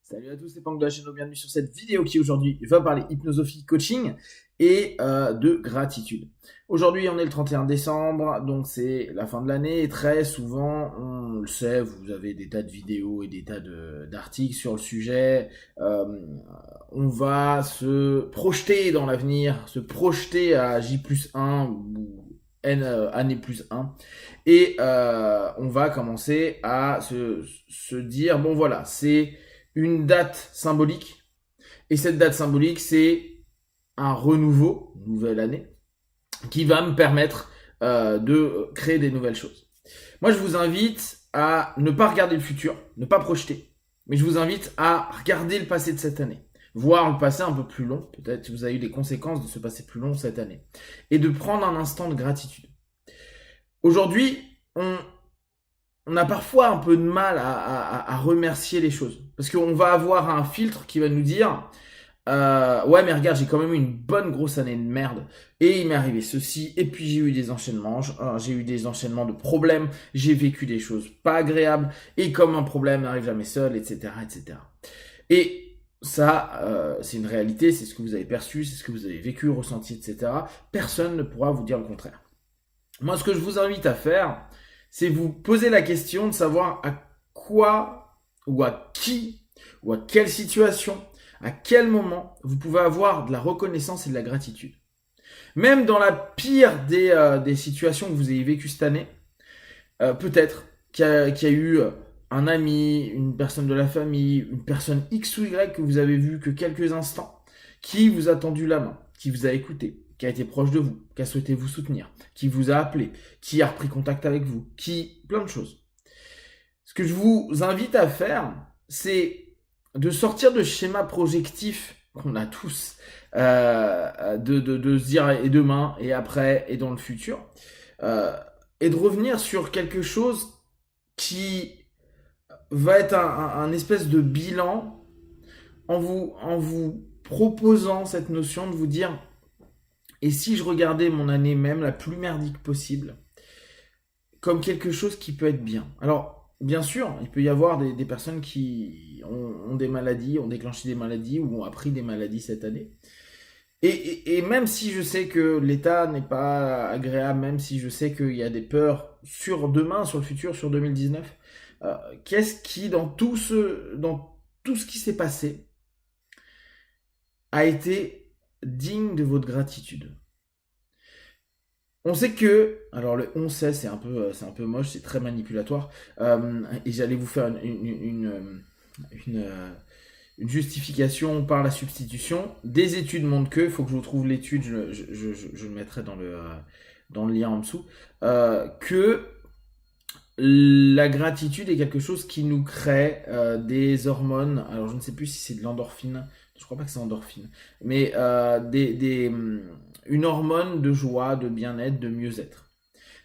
Salut à tous, c'est Pank de la chaîne, bienvenue sur cette vidéo qui aujourd'hui va parler hypnosophie, coaching et de gratitude. Aujourd'hui on est le 31 décembre, donc c'est la fin de l'année et très souvent, on le sait, vous avez des tas de vidéos et des tas d'articles sur le sujet. On va se projeter dans l'avenir, se projeter à J+1 ou N année plus 1 et on va commencer à se dire, bon voilà, c'est une date symbolique. Et cette date symbolique, c'est un renouveau, une nouvelle année, qui va me permettre de créer des nouvelles choses. Moi, je vous invite à ne pas regarder le futur, ne pas projeter, mais je vous invite à regarder le passé de cette année, voir le passé un peu plus long, peut-être que vous avez eu des conséquences de ce passé plus long cette année, et de prendre un instant de gratitude. Aujourd'hui, on a parfois un peu de mal à remercier les choses. Parce qu'on va avoir un filtre qui va nous dire ouais, mais regarde, j'ai quand même eu une bonne grosse année de merde. Et il m'est arrivé ceci, et puis j'ai eu des enchaînements. J'ai eu des enchaînements de problèmes. J'ai vécu des choses pas agréables. Et comme un problème n'arrive jamais seul, etc. etc. Et ça, c'est une réalité, c'est ce que vous avez perçu, c'est ce que vous avez vécu, ressenti, etc. Personne ne pourra vous dire le contraire. Moi, ce que je vous invite à faire, c'est vous poser la question de savoir à quoi ou à qui ou à quelle situation, à quel moment vous pouvez avoir de la reconnaissance et de la gratitude. Même dans la pire des situations que vous ayez vécues cette année, peut-être qu'il y a eu un ami, une personne de la famille, une personne X ou Y que vous avez vu que quelques instants, qui vous a tendu la main, qui vous a écouté, qui a été proche de vous, qui a souhaité vous soutenir, qui vous a appelé, qui a repris contact avec vous, qui... plein de choses. Ce que je vous invite à faire, c'est de sortir de schéma projectif qu'on a tous, de se dire et demain, et après, et dans le futur, et de revenir sur quelque chose qui va être un espèce de bilan en vous proposant cette notion de vous dire, et si je regardais mon année même la plus merdique possible comme quelque chose qui peut être bien. Alors, bien sûr, il peut y avoir des personnes qui ont des maladies, ont déclenché des maladies ou ont appris des maladies cette année. Et même si je sais que l'état n'est pas agréable, même si je sais qu'il y a des peurs sur demain, sur le futur, sur 2019, qu'est-ce qui, dans tout ce qui s'est passé, a été digne de votre gratitude? On sait que, alors le on sait, c'est un peu moche, c'est très manipulatoire, et j'allais vous faire une justification par la substitution. Des études montrent que, il faut que je vous trouve l'étude, je le mettrai dans le lien en dessous, que la gratitude est quelque chose qui nous crée des hormones. Alors je ne sais plus si c'est de l'endorphine, je crois pas que c'est endorphine, mais une hormone de joie, de bien-être, de mieux-être.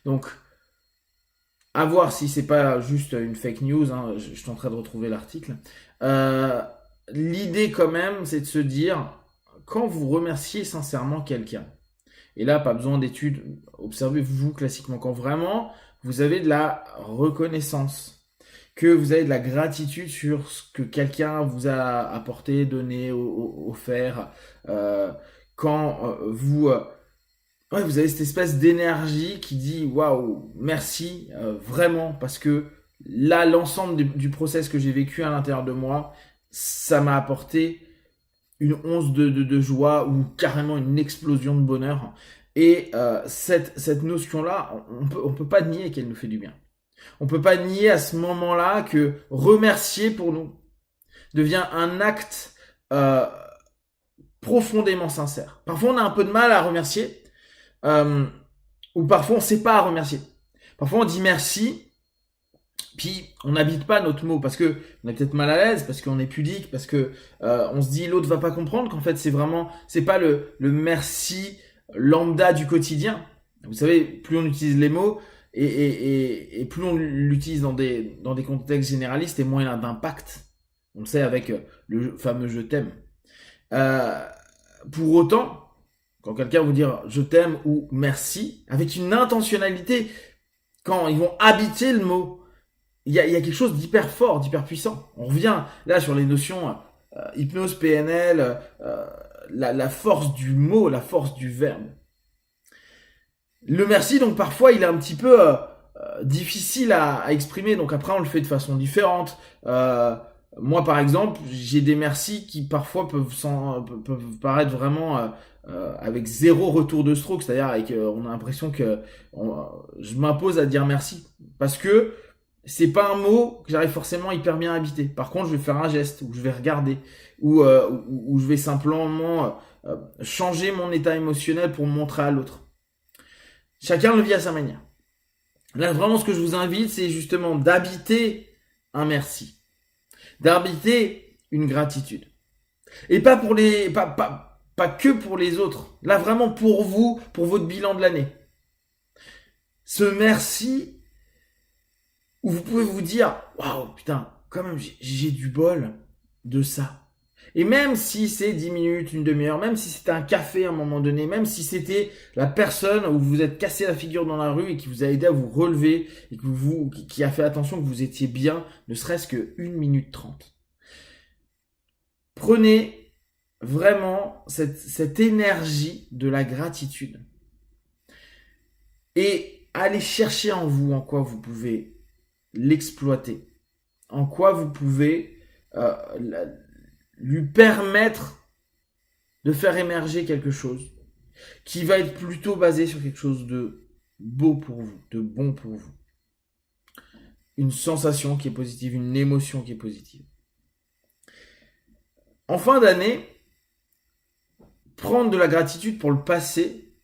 Donc à voir si c'est pas juste une fake news, hein, je suis en train de retrouver l'article. L'idée quand même, c'est de se dire, quand vous remerciez sincèrement quelqu'un, et là, pas besoin d'études, observez-vous classiquement, quand vraiment vous avez de la reconnaissance, que vous avez de la gratitude sur ce que quelqu'un vous a apporté, donné, offert, quand ouais, vous avez cette espèce d'énergie qui dit waouh, merci, vraiment, parce que là, l'ensemble du process que j'ai vécu à l'intérieur de moi, ça m'a apporté une once de joie ou carrément une explosion de bonheur. Et cette notion-là, on peut pas nier qu'elle nous fait du bien. On peut pas nier à ce moment-là que remercier pour nous devient un acte profondément sincère. Parfois, on a un peu de mal à remercier, ou parfois, on sait pas à remercier. Parfois, on dit merci, puis on n'habite pas notre mot parce que on est peut-être mal à l'aise, parce qu'on est pudique, parce que on se dit l'autre va pas comprendre qu'en fait c'est pas le merci lambda du quotidien. Vous savez, plus on utilise les mots et plus on l'utilise dans des contextes généralistes et moins il a d'impact. On le sait avec le fameux je t'aime. Euh, pour autant, quand quelqu'un vous dire je t'aime ou merci avec une intentionnalité, quand ils vont habiter le mot, il y a quelque chose d'hyper fort, d'hyper puissant. On revient là sur les notions hypnose, PNL, la force du mot, la force du verbe. Le merci, donc parfois, il est un petit peu difficile à exprimer. Donc après, on le fait de façon différente. Moi, par exemple, j'ai des merci qui parfois peuvent paraître vraiment avec zéro retour de stroke. C'est-à-dire avec, on a l'impression que je m'impose à dire merci. Parce que c'est pas un mot que j'arrive forcément hyper bien à habiter. Par contre, je vais faire un geste, ou je vais regarder, ou je vais simplement changer mon état émotionnel pour montrer à l'autre. Chacun le vit à sa manière. Là, vraiment, ce que je vous invite, c'est justement d'habiter un merci, d'habiter une gratitude. Et pas pour les, pas que pour les autres. Là, vraiment pour vous, pour votre bilan de l'année. Ce merci où vous pouvez vous dire, waouh, putain, quand même, j'ai du bol de ça. Et même si c'est 10 minutes, une demi-heure, même si c'était un café à un moment donné, même si c'était la personne où vous êtes cassé la figure dans la rue et qui vous a aidé à vous relever et qui a fait attention que vous étiez bien, ne serait-ce que 1 minute 30. Prenez vraiment cette énergie de la gratitude et allez chercher en vous en quoi vous pouvez l'exploiter, en quoi vous pouvez lui permettre de faire émerger quelque chose qui va être plutôt basé sur quelque chose de beau pour vous, de bon pour vous. Une sensation qui est positive, une émotion qui est positive. En fin d'année, prendre de la gratitude pour le passé,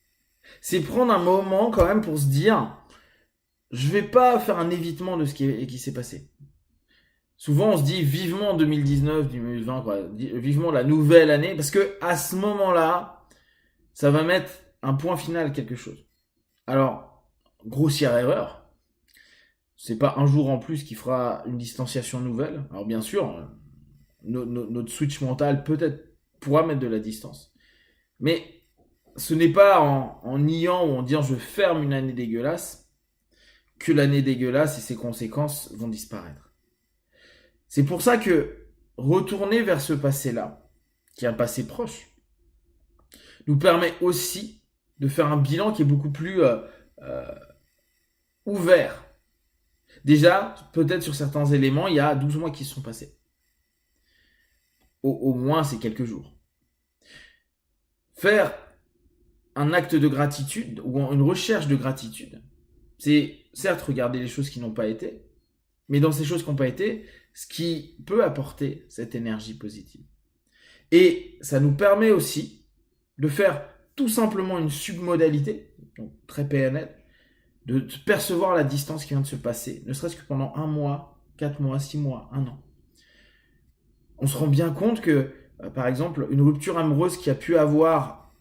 c'est prendre un moment quand même pour se dire, je vais pas faire un évitement de ce qui s'est passé. Souvent, on se dit vivement 2019, 2020, quoi, vivement la nouvelle année, parce que à ce moment-là, ça va mettre un point final à quelque chose. Alors, grossière erreur, c'est pas un jour en plus qui fera une distanciation nouvelle. Alors bien sûr, notre switch mental peut-être pourra mettre de la distance. Mais ce n'est pas en niant ou en disant je ferme une année dégueulasse que l'année dégueulasse et ses conséquences vont disparaître. C'est pour ça que retourner vers ce passé-là, qui est un passé proche, nous permet aussi de faire un bilan qui est beaucoup plus ouvert. Déjà, peut-être sur certains éléments, il y a 12 mois qui se sont passés. Au moins, c'est quelques jours. Faire un acte de gratitude ou une recherche de gratitude, c'est certes regarder les choses qui n'ont pas été, mais dans ces choses qui n'ont pas été, ce qui peut apporter cette énergie positive. Et ça nous permet aussi de faire tout simplement une submodalité, donc très PNL, de percevoir la distance qui vient de se passer, ne serait-ce que pendant 1 mois, 4 mois, 6 mois, 1 an. On se rend bien compte que, par exemple, une rupture amoureuse qui a pu avoir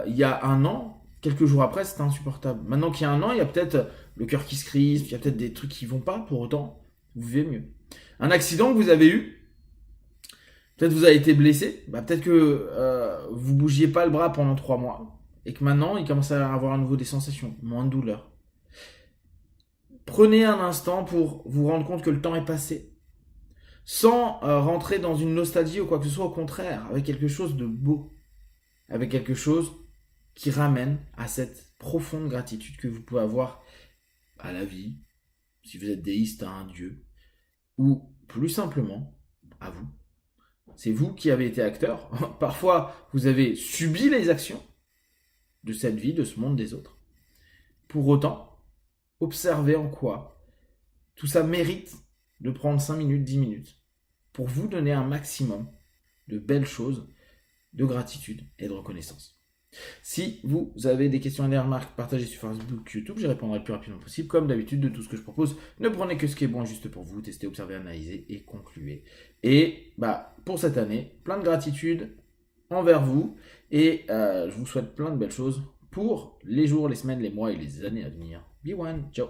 il y a 1 an, quelques jours après, c'était insupportable. Maintenant qu'il y a 1 an, il y a peut-être le cœur qui se crispe, il y a peut-être des trucs qui vont pas, pour autant, vous vivez mieux. Un accident que vous avez eu, peut-être vous avez été blessé, peut-être que vous bougiez pas le bras pendant 3 mois, et que maintenant, il commence à avoir à nouveau des sensations, moins de douleur. Prenez un instant pour vous rendre compte que le temps est passé, sans rentrer dans une nostalgie ou quoi que ce soit, au contraire, avec quelque chose de beau, avec quelque chose qui ramène à cette profonde gratitude que vous pouvez avoir à la vie, si vous êtes déiste, à un Dieu, ou plus simplement à vous. C'est vous qui avez été acteur. Parfois, vous avez subi les actions de cette vie, de ce monde des autres. Pour autant, observez en quoi tout ça mérite de prendre 5 minutes, 10 minutes pour vous donner un maximum de belles choses, de gratitude et de reconnaissance. Si vous avez des questions et des remarques, partagez sur Facebook, YouTube, j'y répondrai le plus rapidement possible. Comme d'habitude, de tout ce que je propose, ne prenez que ce qui est bon et juste pour vous, testez, observez, analysez et concluez. Et pour cette année, plein de gratitude envers vous et je vous souhaite plein de belles choses pour les jours, les semaines, les mois et les années à venir. Be one, ciao.